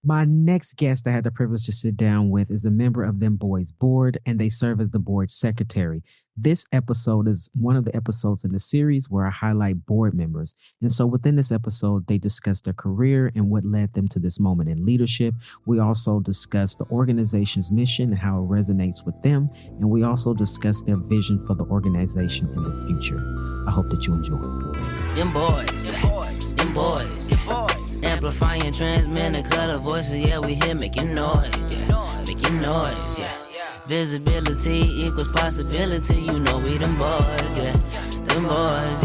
My next guest I had the privilege to sit down with is a member of Dem Bois board, and they serve as the board secretary. This episode is one of the episodes in the series where I highlight board members. And so within this episode, they discuss their career and what led them to this moment in leadership. We also discuss the organization's mission and how it resonates with them. And we also discuss their vision for the organization in the future. I hope that you enjoy. Dem Bois, Dem Bois, amplifying, transmitting color voices, yeah, we here making noise, making noise, visibility equals possibility, you know we them boys, them boys,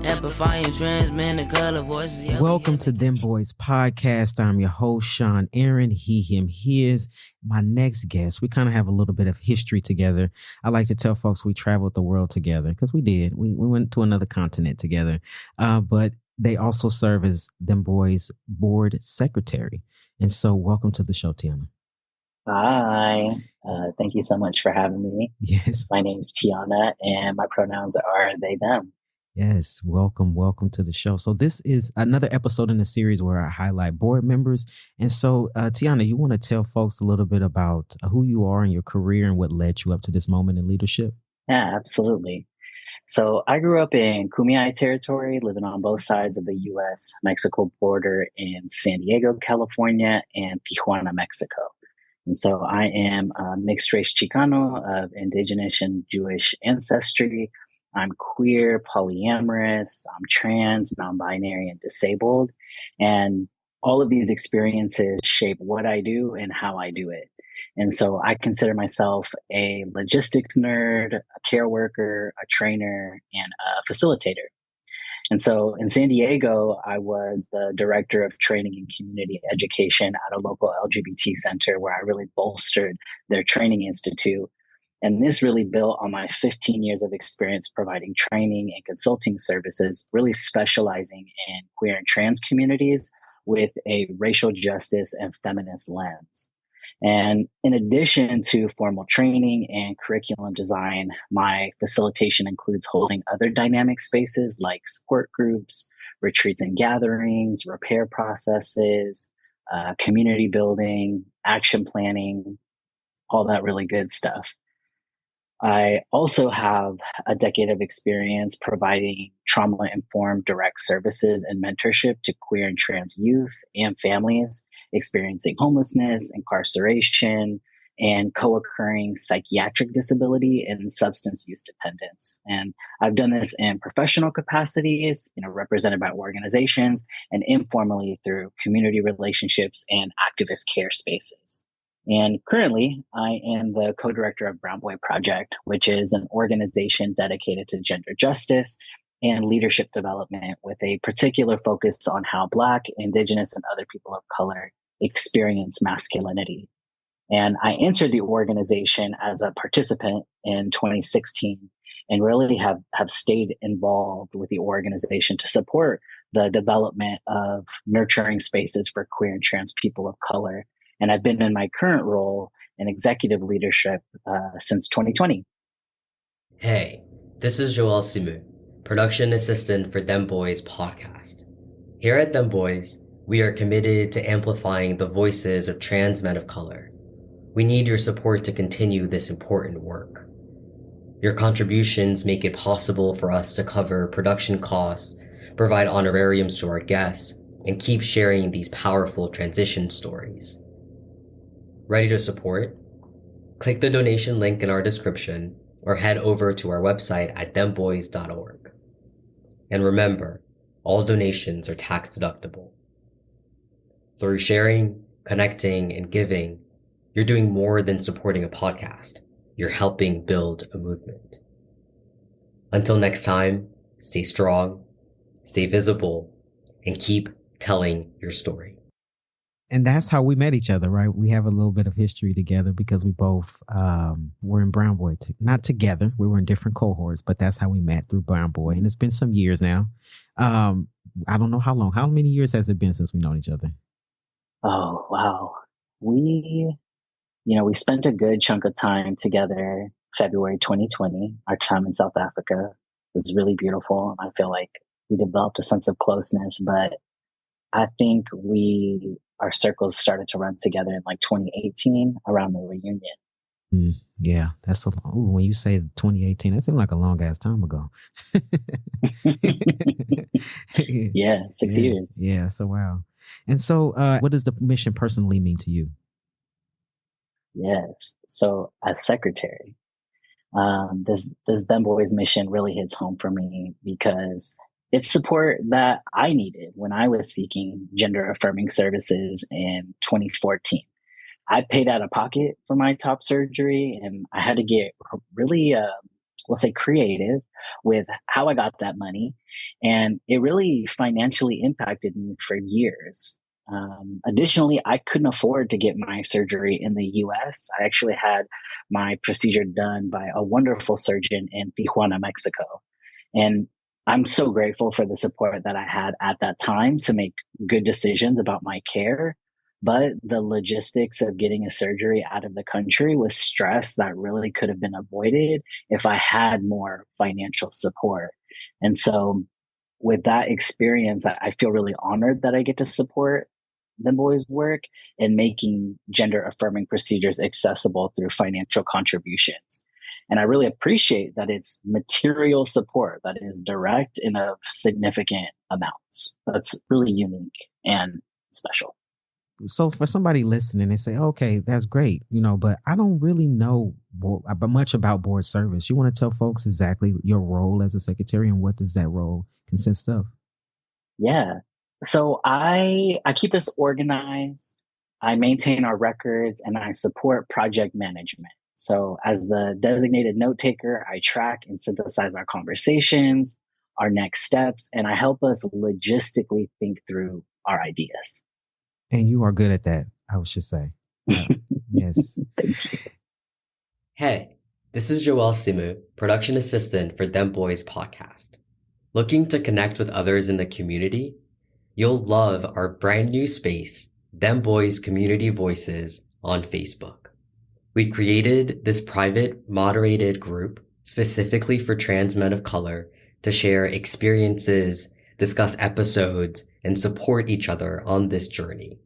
amplifying, transmitting color voices, yeah. Welcome to Dem Bois Podcast. I'm your host, Sean Aaron, he, him, his. My next guest, we kind of have a little bit of history together. I like to tell folks we traveled the world together because we did. We went to another continent together, but they also serve as Dem Bois board secretary. And so welcome to the show, Tiana. Hi. Thank you so much for having me. Yes. My name is Tiana and my pronouns are they, them. Yes. Welcome to the show. So this is another episode in the series where I highlight board members. And so, Tiana, you want to tell folks a little bit about who you are in your career and what led you up to this moment in leadership? Yeah, absolutely. So I grew up in Kumeyaay territory, living on both sides of the U.S.-Mexico border in San Diego, California, and Tijuana, Mexico. And so I am a mixed race Chicano of Indigenous and Jewish ancestry. I'm queer, polyamorous, I'm trans, nonbinary, and disabled. And all of these experiences shape what I do and how I do it. And so I consider myself a logistics nerd, a care worker, a trainer, and a facilitator. And so in San Diego, I was the director of training and community education at a local LGBT center where I really bolstered their training institute. And this really built on my 15 years of experience providing training and consulting services, really specializing in queer and trans communities with a racial justice and feminist lens. And in addition to formal training and curriculum design, my facilitation includes holding other dynamic spaces like support groups, retreats and gatherings, repair processes, community building, action planning, all that really good stuff. I also have a decade of experience providing trauma-informed direct services and mentorship to queer and trans youth and families experiencing homelessness, incarceration, and co-occurring psychiatric disability and substance use dependence. And I've done this in professional capacities, represented by organizations, and informally through community relationships and activist care spaces. And currently, I am the co-director of Dem Bois Project, which is an organization dedicated to gender justice and leadership development with a particular focus on how Black, Indigenous, and other people of color experience masculinity. And I entered the organization as a participant in 2016 and really have stayed involved with the organization to support the development of nurturing spaces for queer and trans people of color. And I've been in my current role in executive leadership since 2020. Hey, this is Joel Simu, production assistant for Dem Bois Podcast. Here at Dem Bois, we are committed to amplifying the voices of trans men of color. We need your support to continue this important work. Your contributions make it possible for us to cover production costs, provide honorariums to our guests, and keep sharing these powerful transition stories. Ready to support? Click the donation link in our description or head over to our website at dembois.org. And remember, all donations are tax deductible. Through sharing, connecting, and giving, you're doing more than supporting a podcast. You're helping build a movement. Until next time, stay strong, stay visible, and keep telling your story. And that's how we met each other, right? We have a little bit of history together because we both were in Dem Bois, not together. We were in different cohorts, but that's how we met, through Dem Bois. And it's been some years now. I don't know how long. How many years has it been since we've known each other? Oh, wow. We spent a good chunk of time together. February 2020, our time in South Africa was really beautiful. I feel like we developed a sense of closeness, but I think we our circles started to run together in like 2018 around the reunion. Yeah, that's when you say 2018, that seemed like a long ass time ago. Yeah, 6 years. Yeah, so wow. And so what does the mission personally mean to you? Yes. So as secretary, this Dem Bois mission really hits home for me because it's support that I needed when I was seeking gender affirming services in 2014. I paid out of pocket for my top surgery, and I had to get really, let's say, creative with how I got that money. And it really financially impacted me for years. Additionally, I couldn't afford to get my surgery in the US. I actually had my procedure done by a wonderful surgeon in Tijuana, Mexico. And I'm so grateful for the support that I had at that time to make good decisions about my care. But the logistics of getting a surgery out of the country was stress that really could have been avoided if I had more financial support. And so, with that experience, I feel really honored that I get to support Dem Bois' work in making gender affirming procedures accessible through financial contributions. And I really appreciate that it's material support that is direct and of significant amounts. That's really unique and special. So for somebody listening, they say, okay, that's great, but I don't really know much about board service. You want to tell folks exactly your role as a secretary and what does that role consist of? Yeah. So I keep us organized. I maintain our records and I support project management. So as the designated note taker, I track and synthesize our conversations, our next steps, and I help us logistically think through our ideas. And you are good at that, I should say. Yes. Thank you. Hey, this is Joel Simu, production assistant for Dem Bois Podcast. Looking to connect with others in the community? You'll love our brand new space, Dem Bois Community Voices, on Facebook. We created this private, moderated group specifically for trans men of color to share experiences, discuss episodes, and support each other on this journey.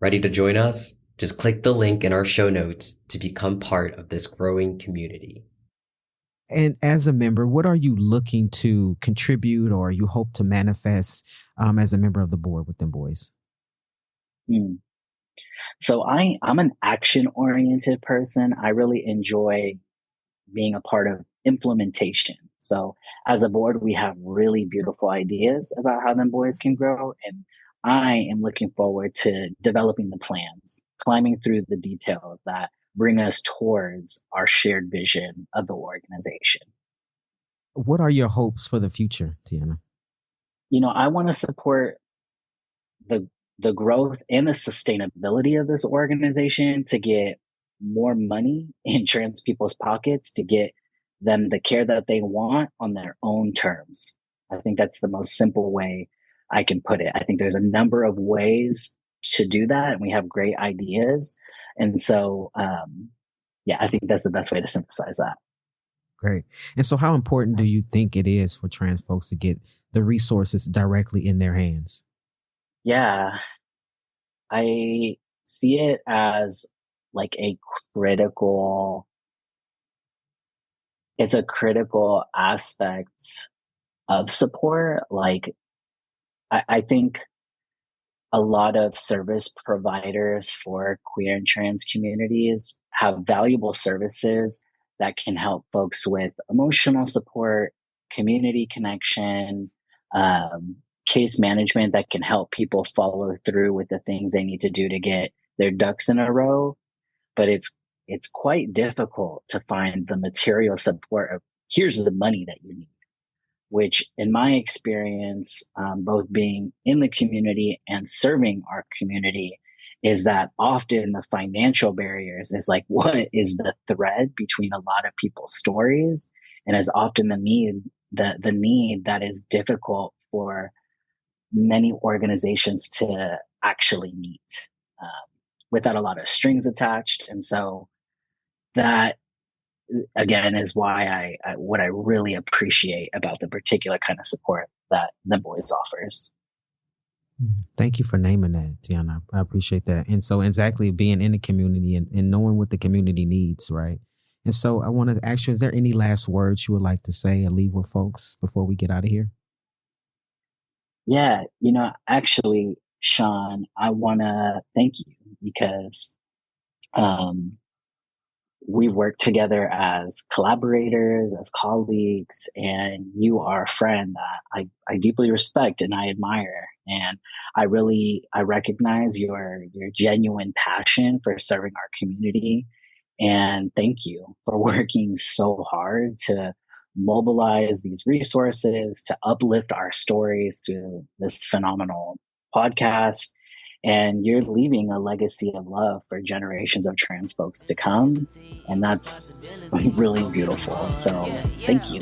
Ready to join us? Just click the link in our show notes to become part of this growing community. And as a member, what are you looking to contribute or you hope to manifest as a member of the board with Dem Bois? So I'm an action-oriented person. I really enjoy being a part of implementation. So as a board, we have really beautiful ideas about how Dem Bois can grow. And I am looking forward to developing the plans, climbing through the details that bring us towards our shared vision of the organization. What are your hopes for the future, Tiana? I want to support the growth and the sustainability of this organization to get more money in trans people's pockets, to get them the care that they want on their own terms. I think that's the most simple way I can put it. I think there's a number of ways to do that, and we have great ideas. And so, I think that's the best way to synthesize that. Great. And so how important do you think it is for trans folks to get the resources directly in their hands? Yeah, I see it as like it's a critical aspect of support. Like, I think a lot of service providers for queer and trans communities have valuable services that can help folks with emotional support, community connection, case management that can help people follow through with the things they need to do to get their ducks in a row. But it's quite difficult to find the material support of here's the money that you need, which in my experience, both being in the community and serving our community, is that often the financial barriers is like, what is the thread between a lot of people's stories, and is often the need that is difficult for many organizations to actually meet without a lot of strings attached. And so that, again, is why what I really appreciate about the particular kind of support that Dem Bois offers. Thank you for naming that, Tiana. I appreciate that. And so exactly being in the community and knowing what the community needs, right? And so I want to ask you, is there any last words you would like to say and leave with folks before we get out of here? Yeah, actually, Sean, I want to thank you because um, we work together as collaborators, as colleagues, and you are a friend that I deeply respect and I admire. And I recognize your genuine passion for serving our community. And thank you for working so hard to mobilize these resources, to uplift our stories through this phenomenal podcast. And you're leaving a legacy of love for generations of trans folks to come. And that's really beautiful. So thank you.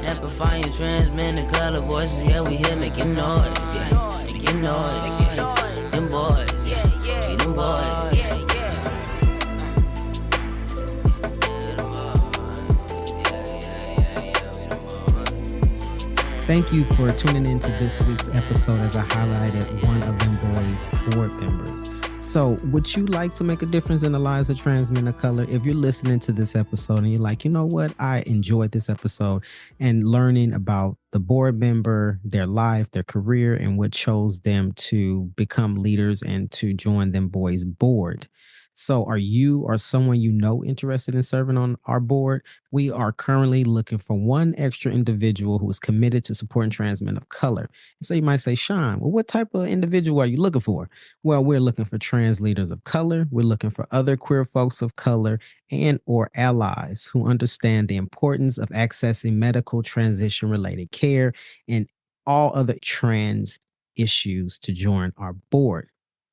Amplifying, transmitting color voices, yeah, we here making noise, yeah, making noise, yeah. Dem Bois, yeah, Dem Bois, yeah. Thank you for tuning into this week's episode as I highlighted one of Dem Bois' board members. So would you like to make a difference in the lives of trans men of color? If you're listening to this episode and you're like, you know what, I enjoyed this episode and learning about the board member, their life, their career, and what chose them to become leaders and to join Dem Bois' board. So are you or someone you know interested in serving on our board? We are currently looking for one extra individual who is committed to supporting trans men of color. And so you might say, Sean, well, what type of individual are you looking for? Well, we're looking for trans leaders of color. We're looking for other queer folks of color and or allies who understand the importance of accessing medical transition related care and all other trans issues to join our board.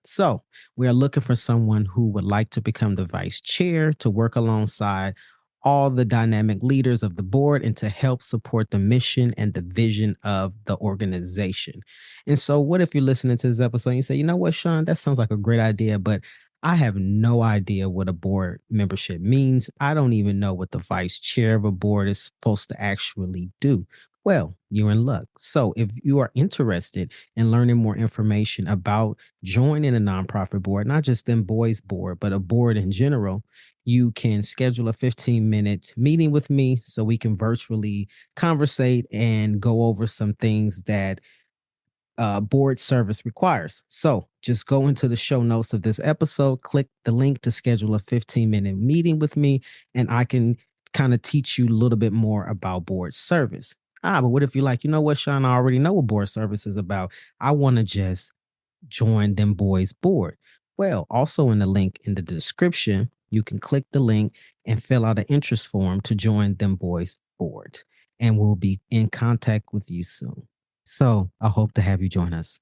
So we are looking for someone who would like to become the vice chair to work alongside all the dynamic leaders of the board and to help support the mission and the vision of the organization. And so, what if you're listening to this episode and you say, you know what, Sean, that sounds like a great idea, but I have no idea what a board membership means. I don't even know what the vice chair of a board is supposed to actually do. Well, you're in luck. So, if you are interested in learning more information about joining a nonprofit board, not just Dem Bois board, but a board in general, you can schedule a 15-minute meeting with me so we can virtually conversate and go over some things that board service requires. So just go into the show notes of this episode, click the link to schedule a 15-minute meeting with me, and I can kind of teach you a little bit more about board service. But what if you're like, you know what, Sean, I already know what board service is about. I want to just join Dem Bois board. Well, also in the link in the description, you can click the link and fill out an interest form to join Dem Bois board. And we'll be in contact with you soon. So I hope to have you join us.